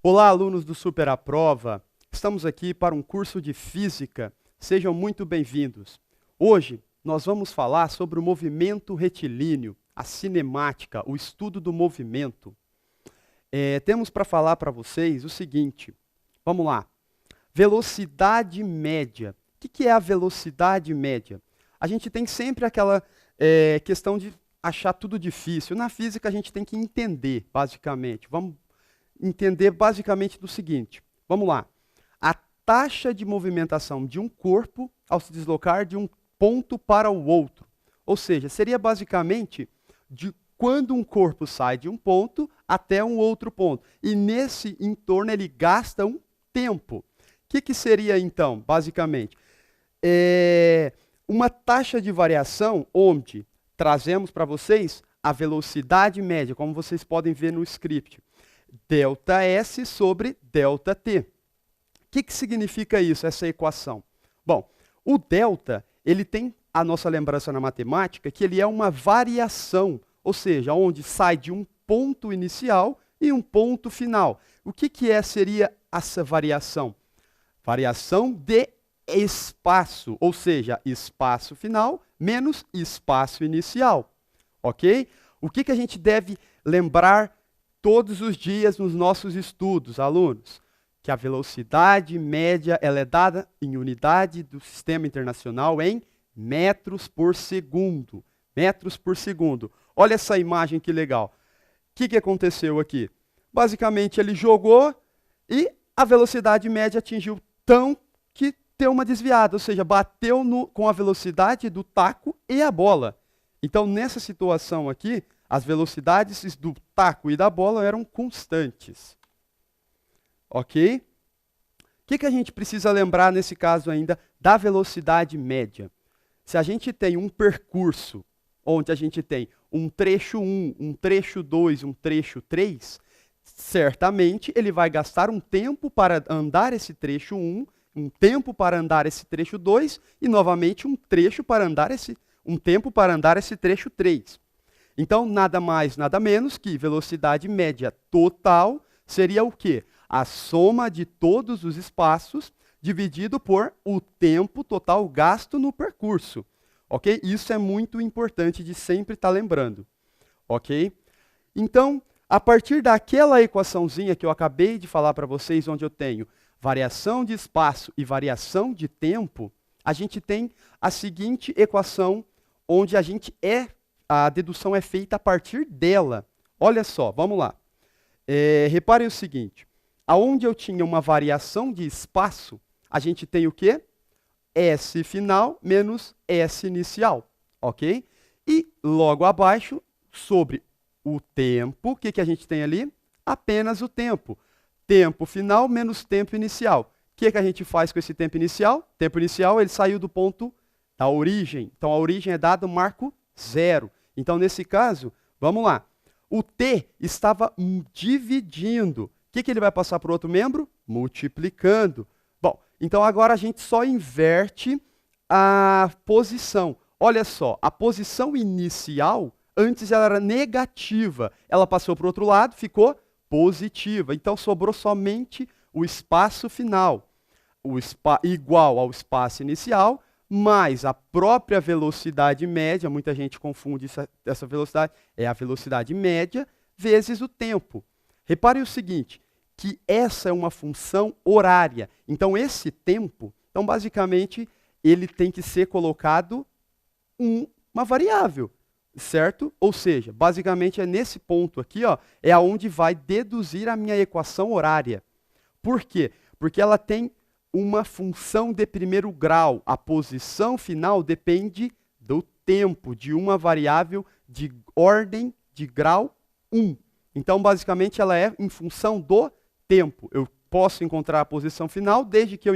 Olá, alunos do Super Aprova. Estamos aqui para um curso de Física. Sejam muito bem-vindos. Hoje, nós vamos falar sobre o movimento retilíneo, a cinemática, o estudo do movimento. Temos para falar para vocês o seguinte. Vamos lá. Velocidade média. O que é a velocidade média? A gente tem sempre aquela questão de achar tudo difícil. Na física, a gente tem que entender, basicamente. Vamos entender basicamente do seguinte. Vamos lá. A taxa de movimentação de um corpo ao se deslocar de um ponto para o outro. Ou seja, seria basicamente de quando um corpo sai de um ponto até um outro ponto. E nesse entorno ele gasta um tempo. O que seria então, basicamente? Uma taxa de variação onde trazemos para vocês a velocidade média, como vocês podem ver no script. Delta S sobre delta T. O que significa isso, essa equação? Bom, o delta, ele tem a nossa lembrança na matemática que ele é uma variação, ou seja, onde sai de um ponto inicial e um ponto final. O que seria essa variação? Variação de espaço, ou seja, espaço final menos espaço inicial, ok? O que a gente deve lembrar todos os dias nos nossos estudos, alunos? Que a velocidade média ela é dada em unidade do sistema internacional em metros por segundo. Metros por segundo. Olha essa imagem que legal. O que aconteceu aqui? Basicamente ele jogou e a velocidade média atingiu tão que deu uma desviada, ou seja, bateu com a velocidade do taco e a bola. Então nessa situação aqui, as velocidades do taco e da bola eram constantes. Ok? O que a gente precisa lembrar nesse caso ainda da velocidade média? Se a gente tem um percurso onde a gente tem um trecho 1, um trecho 2, um trecho 3, certamente ele vai gastar um tempo para andar esse trecho 1, um tempo para andar esse trecho 2 e novamente um tempo para andar esse trecho 3. Então, nada mais, nada menos que velocidade média total seria o quê? A soma de todos os espaços dividido por o tempo total gasto no percurso. Ok? Isso é muito importante de sempre estar lembrando. Ok? Então, a partir daquela equaçãozinha que eu acabei de falar para vocês, onde eu tenho variação de espaço e variação de tempo, a gente tem a seguinte equação, onde a dedução é feita a partir dela. Olha só, vamos lá. Reparem o seguinte, aonde eu tinha uma variação de espaço, a gente tem o quê? S final menos S inicial, ok? E logo abaixo, sobre o tempo, o que a gente tem ali? Apenas o tempo. Tempo final menos tempo inicial. O que a gente faz com esse tempo inicial? Tempo inicial, ele saiu do ponto da origem. Então, a origem é dada marco 0. Então, nesse caso, vamos lá. O T estava dividindo. O que ele vai passar para o outro membro? Multiplicando. Bom, então agora a gente só inverte a posição. Olha só, a posição inicial, antes ela era negativa. Ela passou para o outro lado, ficou positiva. Então, sobrou somente o espaço final, igual ao espaço inicial, mais a própria velocidade média, muita gente confunde essa velocidade, é a velocidade média vezes o tempo. Repare o seguinte, que essa é uma função horária. Então, esse tempo, então basicamente, ele tem que ser colocado uma variável, certo? Ou seja, basicamente é nesse ponto aqui, ó, é aonde vai deduzir a minha equação horária. Por quê? Porque ela tem uma função de primeiro grau. A posição final depende do tempo, de uma variável de ordem de grau 1. Então, basicamente, ela é em função do tempo. Eu posso encontrar a posição final desde que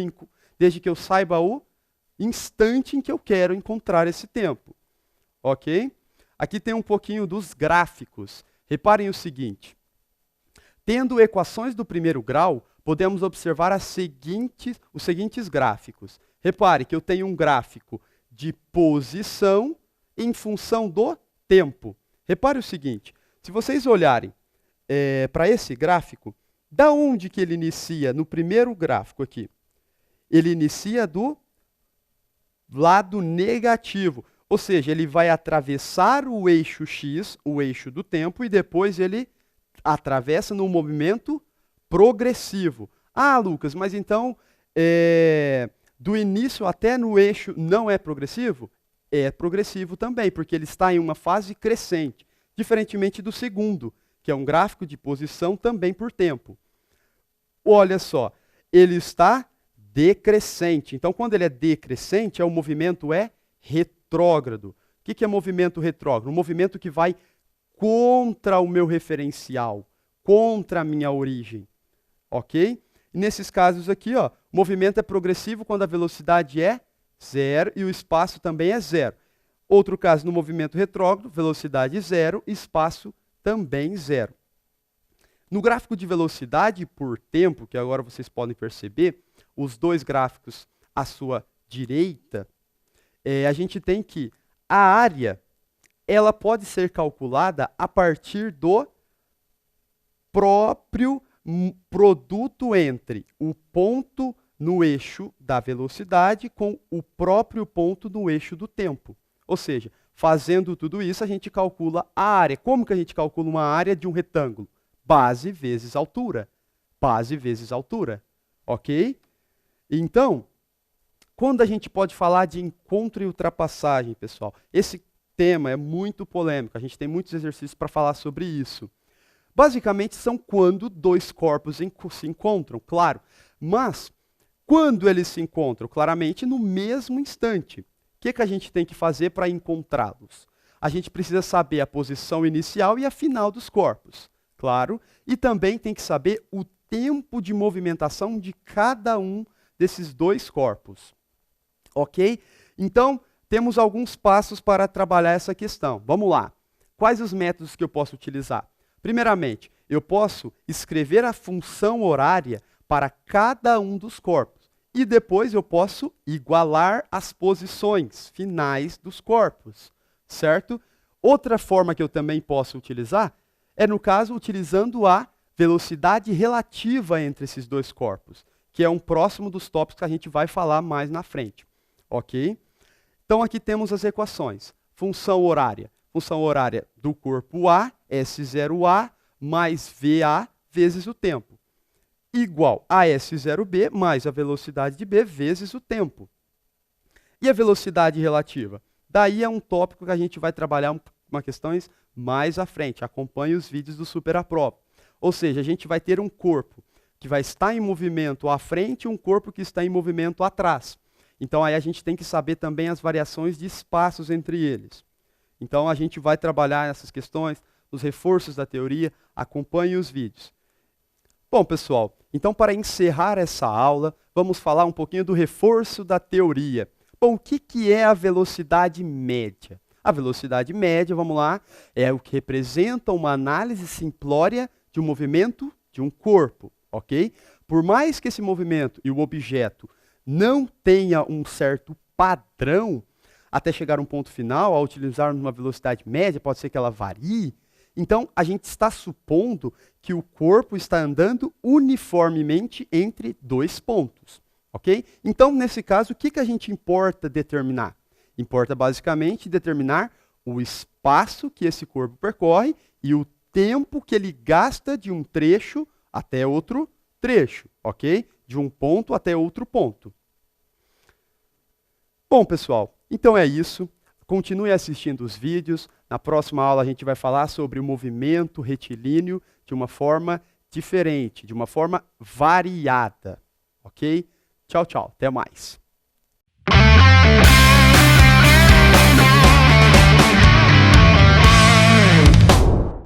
eu saiba o instante em que eu quero encontrar esse tempo. Ok? Aqui tem um pouquinho dos gráficos. Reparem o seguinte. Tendo equações do primeiro grau, podemos observar os seguintes gráficos. Repare que eu tenho um gráfico de posição em função do tempo. Repare o seguinte, se vocês olharem para esse gráfico, Da onde que ele inicia? No primeiro gráfico aqui. Ele inicia do lado negativo. Ou seja, ele vai atravessar o eixo X, o eixo do tempo, e depois ele atravessa no movimento progressivo. Ah, Lucas, mas então do início até no eixo não é progressivo? É progressivo também, porque ele está em uma fase crescente, diferentemente do segundo, que é um gráfico de posição também por tempo. Olha só, ele está decrescente. Então, quando ele é decrescente, o movimento é retrógrado. O que é movimento retrógrado? Um movimento que vai contra o meu referencial, contra a minha origem. Ok? E nesses casos aqui, ó, o movimento é progressivo quando a velocidade é zero e o espaço também é zero. Outro caso, no movimento retrógrado, velocidade zero, espaço também zero. No gráfico de velocidade por tempo, que agora vocês podem perceber, os dois gráficos à sua direita, a gente tem que a área ela pode ser calculada a partir do próprio produto entre o ponto no eixo da velocidade com o próprio ponto no eixo do tempo. Ou seja, fazendo tudo isso, a gente calcula a área. Como que a gente calcula uma área de um retângulo? Base vezes altura. Base vezes altura. Ok? Então, quando a gente pode falar de encontro e ultrapassagem, pessoal? Esse tema é muito polêmico. A gente tem muitos exercícios para falar sobre isso. Basicamente, são quando dois corpos se encontram, claro. Mas, quando eles se encontram? Claramente, no mesmo instante. O que a gente tem que fazer para encontrá-los? A gente precisa saber a posição inicial e a final dos corpos, claro. E também tem que saber o tempo de movimentação de cada um desses dois corpos. Ok? Então, temos alguns passos para trabalhar essa questão. Vamos lá. Quais os métodos que eu posso utilizar? Primeiramente, eu posso escrever a função horária para cada um dos corpos. E depois eu posso igualar as posições finais dos corpos, certo? Outra forma que eu também posso utilizar é, no caso, utilizando a velocidade relativa entre esses dois corpos, que é um próximo dos tópicos que a gente vai falar mais na frente. Ok? Então aqui temos as equações. Função horária. Função horária do corpo A, S0A, mais VA vezes o tempo. Igual a S0B mais a velocidade de B vezes o tempo. E a velocidade relativa? Daí é um tópico que a gente vai trabalhar uma questões mais à frente. Acompanhe os vídeos do Super Aprova. Ou seja, a gente vai ter um corpo que vai estar em movimento à frente e um corpo que está em movimento atrás. Então aí a gente tem que saber também as variações de espaços entre eles. Então a gente vai trabalhar essas questões, os reforços da teoria, acompanhe os vídeos. Bom, pessoal, então para encerrar essa aula, vamos falar um pouquinho do reforço da teoria. Bom, o que é a velocidade média? A velocidade média, vamos lá, é o que representa uma análise simplória de um movimento de um corpo, ok? Por mais que esse movimento e o objeto não tenha um certo padrão, até chegar a um ponto final, ao utilizar uma velocidade média, pode ser que ela varie. Então, a gente está supondo que o corpo está andando uniformemente entre dois pontos, ok? Então, nesse caso, o que a gente importa determinar? Importa, basicamente, determinar o espaço que esse corpo percorre e o tempo que ele gasta de um trecho até outro trecho, ok? De um ponto até outro ponto. Bom, pessoal, então é isso. Continue assistindo os vídeos. Na próxima aula a gente vai falar sobre o movimento retilíneo de uma forma diferente, de uma forma variada. Ok? Tchau, tchau. Até mais.